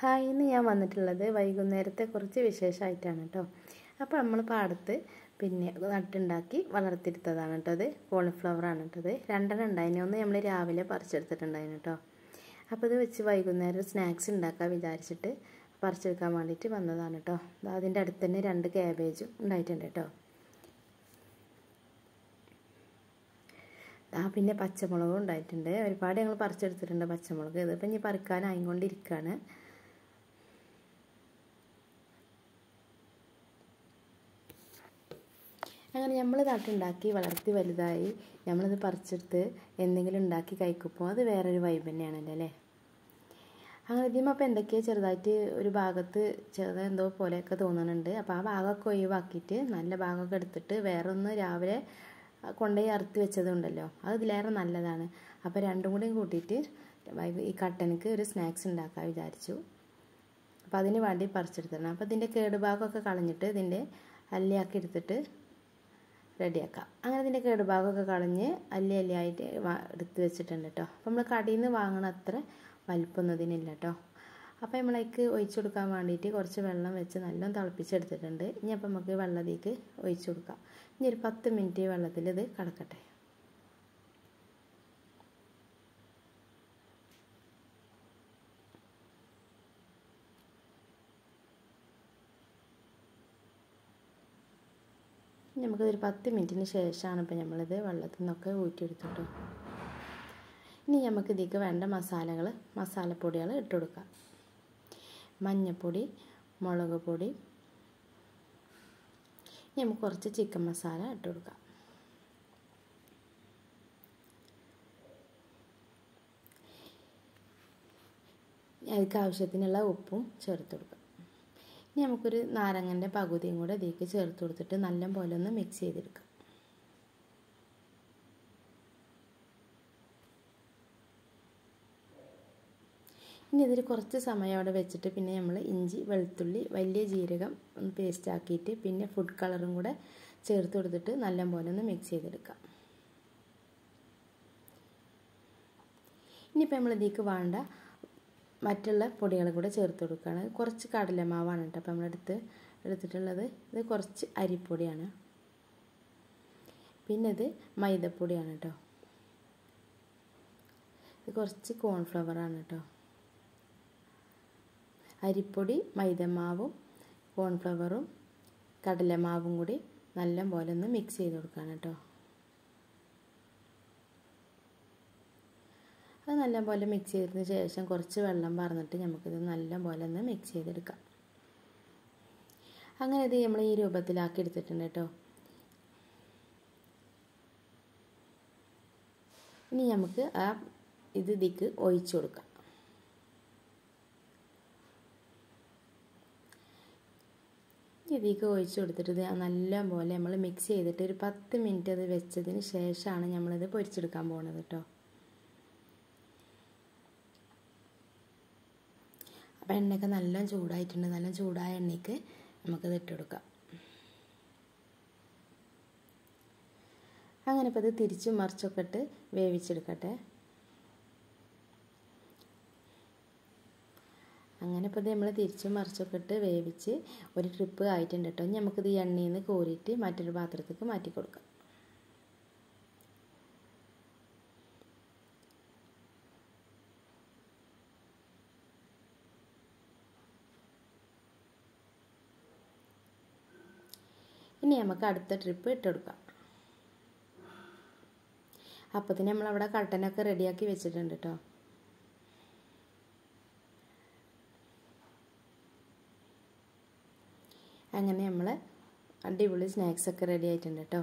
Hi, ഇന്ന് ഞാൻ വന്നിട്ടുള്ളത് വൈകുന്നേരത്തെ കുറച്ച് വിശേഷമായിട്ടാണ് കേട്ടോ. അപ്പോൾ നമ്മൾ പാടത്ത് നട്ടുണ്ടാക്കി വളർത്തിയെടുത്തതാണ് കേട്ടോ. അത് കോളിഫ്ലവറാണ് കേട്ടോ. അത് രണ്ടെണ്ണം ഉണ്ടായിന്. ഒന്ന് നമ്മൾ രാവിലെ പറിച്ചെടുത്തിട്ടുണ്ടായിരുന്നു കേട്ടോ. അപ്പോൾ ഇത് വെച്ച് വൈകുന്നേരം സ്നാക്സ് ഉണ്ടാക്കാൻ വിചാരിച്ചിട്ട് പറിച്ചെടുക്കാൻ വേണ്ടിയിട്ട് വന്നതാണ് കേട്ടോ. അതിൻ്റെ അടുത്ത് തന്നെ 2 ക്യാബേജും ഉണ്ടായിട്ടുണ്ട് കേട്ടോ. പിന്നെ പച്ചമുളകും ഉണ്ടായിട്ടുണ്ട്. ഒരുപാട് ഞങ്ങൾ പറിച്ചെടുത്തിട്ടുണ്ട് പച്ചമുളക്. ഇതിപ്പോൾ ഇനി പറിക്കാനായിക്കൊണ്ടിരിക്കുകയാണ്. അങ്ങനെ നമ്മൾ നട്ടുണ്ടാക്കി വളർത്തി വലുതായി നമ്മളിത് പറിച്ചെടുത്ത് എന്തെങ്കിലും ഉണ്ടാക്കി കഴിക്കുമ്പോൾ അത് വേറൊരു വൈബ് തന്നെയാണല്ലോ അല്ലേ. അങ്ങനെ ഇതിപ്പോൾ അപ്പോൾ എന്തൊക്കെയോ ചെറുതായിട്ട് ഒരു ഭാഗത്ത് എന്തോ പോലെയൊക്കെ തോന്നുന്നുണ്ട്. അപ്പോൾ ആ ഭാഗമൊക്കെ ഒഴിവാക്കിയിട്ട് നല്ല ഭാഗമൊക്കെ എടുത്തിട്ട് വേറൊന്ന് രാവിലെ കൊണ്ടുപോയി അറുത്ത് വെച്ചതുണ്ടല്ലോ, അത് ഇതിലേറെ നല്ലതാണ്. അപ്പോൾ രണ്ടും കൂടിയും കൂട്ടിയിട്ട് ഈ കട്ടനക്ക് ഒരു സ്നാക്സ് ഉണ്ടാക്കാൻ വിചാരിച്ചു. അപ്പോൾ അതിന് വേണ്ടി പറിച്ചെടുത്തതാണ്. അപ്പോൾ ഇതിൻ്റെ കേടുഭാഗമൊക്കെ കളഞ്ഞിട്ട് ഇതിൻ്റെ അല്ലിയാക്കി എടുത്തിട്ട് റെഡിയാക്കാം. അങ്ങനെ ഇതിൻ്റെ കേടുഭാഗമൊക്കെ കളഞ്ഞ് അല്ലിയായിട്ട് എടുത്ത് വെച്ചിട്ടുണ്ട് കേട്ടോ. അപ്പോൾ നമ്മൾ കടയിൽ നിന്ന് വാങ്ങണ അത്ര വലിപ്പമൊന്നും ഇതിനില്ല കേട്ടോ. അപ്പോൾ നമ്മളേക്ക് ഒഴിച്ചു കൊടുക്കാൻ വേണ്ടിയിട്ട് കുറച്ച് വെള്ളം വെച്ച് നല്ലോണം തിളപ്പിച്ചെടുത്തിട്ടുണ്ട്. ഇനി അപ്പോൾ നമുക്ക് വെള്ളത്തിലേക്ക് ഒഴിച്ചു കൊടുക്കാം. ഇനി ഒരു 10 മിനിറ്റ് വെള്ളത്തിൽ ഇത് കിടക്കട്ടെ. നമുക്കിതൊരു 10 മിനിറ്റിന് ശേഷമാണ് ഇപ്പോൾ നമ്മളിത് വെള്ളത്തിൽ നിന്നൊക്കെ ഊറ്റിയെടുത്തിട്ടു. ഇനി നമുക്ക് ഇതിലേക്ക് വേണ്ട മസാലപ്പൊടികൾ ഇട്ട് കൊടുക്കാം. മഞ്ഞൾപ്പൊടി, മുളക് പൊടി, ഇനി നമുക്ക് കുറച്ച് ചിക്കൻ മസാല ഇട്ട് കൊടുക്കാം. അതിലേക്ക് ആവശ്യത്തിനുള്ള ഉപ്പും ചേർത്ത് കൊടുക്കാം. ഇനി നമുക്കൊരു നാരങ്ങൻ്റെ പകുതിയും കൂടെ ഇതിലേക്ക് ചേർത്ത് കൊടുത്തിട്ട് നല്ല പോലെ ഒന്ന് മിക്സ് ചെയ്തെടുക്കാം. ഇനി ഇതിൽ കുറച്ച് സമയം അവിടെ വെച്ചിട്ട് പിന്നെ നമ്മൾ ഇഞ്ചി, വെളുത്തുള്ളി, വലിയ ജീരകം ഒന്ന് പേസ്റ്റ് ആക്കിയിട്ട് പിന്നെ ഫുഡ് കളറും കൂടെ ചേർത്ത് കൊടുത്തിട്ട് നല്ല പോലെ ഒന്ന് മിക്സ് ചെയ്തെടുക്കാം. ഇനിയിപ്പോൾ നമ്മൾ ഇതിലേക്ക് വേണ്ട മറ്റുള്ള പൊടികൾ കൂടെ ചേർത്ത് കൊടുക്കുകയാണ്. കുറച്ച് കടലമാവാണ് കേട്ടോ അപ്പോൾ നമ്മൾ എടുത്തിട്ടുള്ളത്. ഇത് കുറച്ച് അരിപ്പൊടിയാണ്, പിന്നെ ഇത് മൈദപ്പൊടിയാണ് കേട്ടോ. ഇത് കുറച്ച് കോൺഫ്ലവറാണ് കേട്ടോ. അരിപ്പൊടി, മൈദമാവും കോൺഫ്ലവറും കടലമാവും കൂടി നല്ല പോലെ ഒന്ന് മിക്സ് ചെയ്ത് കൊടുക്കുകയാണ് കേട്ടോ. അത് നല്ല പോലെ മിക്സ് ചെയ്തതിന് ശേഷം കുറച്ച് വെള്ളം പറഞ്ഞിട്ട് നമുക്കിത് നല്ല പോലെ ഒന്ന് മിക്സ് ചെയ്തെടുക്കാം. അങ്ങനെ ഇത് നമ്മൾ ഈ രൂപത്തിലാക്കി എടുത്തിട്ടുണ്ട് കേട്ടോ. ഇനി നമുക്ക് ഇതിലേക്ക് ഒഴിച്ചു കൊടുക്കാം. ഇതിലേക്ക് ഒഴിച്ചു കൊടുത്തിട്ട് ഇത് നല്ല പോലെ നമ്മൾ മിക്സ് ചെയ്തിട്ട് ഒരു 10 മിനിറ്റ് അത് വെച്ചതിന് ശേഷമാണ് നമ്മളിത് പൊരിച്ചെടുക്കാൻ പോകുന്നത് കേട്ടോ. അപ്പോൾ എണ്ണയൊക്കെ നല്ല ചൂടായിട്ടുണ്ട്. നല്ല ചൂടായ എണ്ണയ്ക്ക് നമുക്കത് ഇട്ട് കൊടുക്കാം. അങ്ങനെ ഇപ്പോൾ ഇത് തിരിച്ചും മറിച്ചൊക്കെ ഇട്ട് വേവിച്ചെടുക്കട്ടെ. അങ്ങനെ ഇപ്പോൾ ഇത് നമ്മൾ തിരിച്ചും മറിച്ചൊക്കെ ഇട്ട് വേവിച്ച് ഒരു ട്രിപ്പ് ആയിട്ടുണ്ട് കേട്ടോ. ഇനി നമുക്കിത് എണ്ണയിൽ നിന്ന് കോരിയിട്ട് മറ്റൊരു പാത്രത്തേക്ക് മാറ്റി കൊടുക്കാം. ഇനി നമുക്ക് അടുത്ത ട്രിപ്പ് ഇട്ട് കൊടുക്കാം. അപ്പോൾ തന്നെ നമ്മളവിടെ കട്ടനൊക്കെ റെഡിയാക്കി വെച്ചിട്ടുണ്ട് കേട്ടോ. അങ്ങനെ നമ്മൾ അടിപൊളി സ്നാക്സൊക്കെ റെഡി ആയിട്ടുണ്ട് കേട്ടോ.